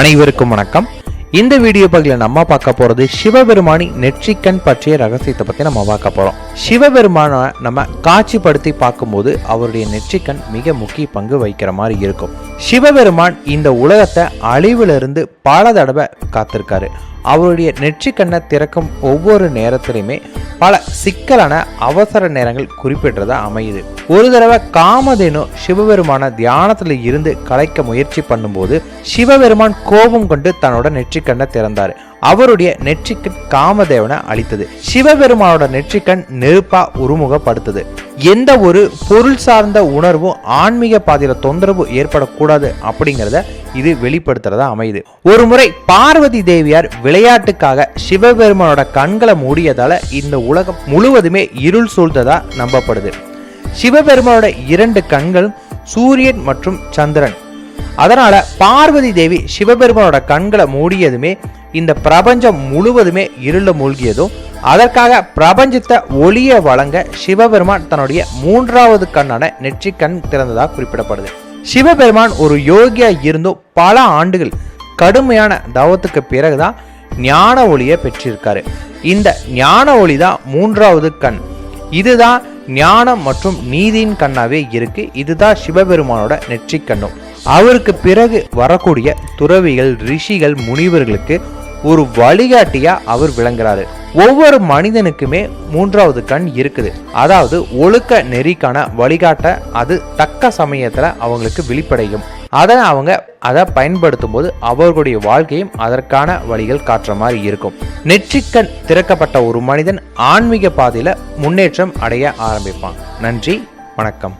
அனைவருக்கும் வணக்கம். இந்த வீடியோ பகுதியில் நம்ம பார்க்க போறது சிவபெருமானி நெற்றிக்கண் பற்றிய ரகசியத்தை பத்தி நம்ம பார்க்க போறோம். சிவபெருமான நம்ம காட்சிப்படுத்தி பார்க்கும்போது அவருடைய நெற்றிக்கண் மிக முக்கிய பங்கு வகிக்கிற மாதிரி இருக்கும். சிவபெருமான் இந்த உலகத்தை அழிவிலிருந்து பல தடவை காத்திருக்காரு. அவருடைய நெற்றிக்கண்ணை திறக்கும் ஒவ்வொரு நேரத்திலுமே பல சிக்கலான அவசர நேரங்கள் குறிப்பிட்டதா அமையுது. ஒரு தடவை காமதேனு சிவபெருமான தியானத்துல இருந்து கலைக்க முயற்சி பண்ணும்போது சிவபெருமான் கோபம் கொண்டு தன்னோட நெற்றிக்கண்ணை திறந்தாரு. அவருடைய நெற்றிக்கண் காமதேவனை அழித்தது. சிவபெருமானோட நெற்றிக்கண் நெருப்பா உருமுகப்படுத்தது. எந்த ஒரு பொருள் சார்ந்த உணர்வும் ஆன்மீக பாதையில தொந்தரவு ஏற்படக்கூடாது அப்படிங்கிறத இது வெளிப்படுத்துறதா அமையுது. ஒரு முறை பார்வதி தேவியார் விளையாட்டுக்காக சிவபெருமானோட கண்களை மூடியதால இந்த உலகம் முழுவதுமே இருள் சூழ்ந்ததா நம்பப்படுது. சிவபெருமானோட 2 கண்களும் சூரியன் மற்றும் சந்திரன். அதனால பார்வதி தேவி சிவபெருமானோட கண்களை மூடியதுமே இந்த பிரபஞ்சம் முழுவதுமே இருள மூழ்கியதும், அதற்காக பிரபஞ்சத்தை ஒளிய வழங்க சிவபெருமான் தன்னுடைய 3வது கண்ணான நெற்றிக்கண் திறந்ததாக குறிப்பிடப்படுது. சிவபெருமான் ஒரு யோகியா இருந்தும் பல ஆண்டுகள் கடுமையான தவத்துக்கு பிறகுதான் ஞான ஒளியை பெற்றிருக்காரு. இந்த ஞான ஒளி தான் 3வது கண். இதுதான் ஞானம் மற்றும் நீதியின் கண்ணாவே இருக்கு. இதுதான் சிவபெருமானோட நெற்றிக்கண்ணும். அவருக்கு பிறகு வரக்கூடிய துறவிகள், ரிஷிகள், முனிவர்களுக்கு ஒரு வழிகாட்டியா அவர் விளங்குறாரு. ஒவ்வொரு மனிதனுக்குமே 3வது கண் இருக்குது. அதாவது ஒழுக்க நெறிக்கான வழிகாட்ட அது தக்க சமயத்துல அவங்களுக்கு வெளிப்படையும். அவங்க அதை பயன்படுத்தும் போது அவர்களுடைய வாழ்க்கையும் அதற்கான வழிகள் காட்டுற மாதிரி இருக்கும். நெற்றிக்கண் திறக்கப்பட்ட ஒரு மனிதன் ஆன்மீக பாதையில முன்னேற்றம் அடைய ஆரம்பிப்பான். நன்றி, வணக்கம்.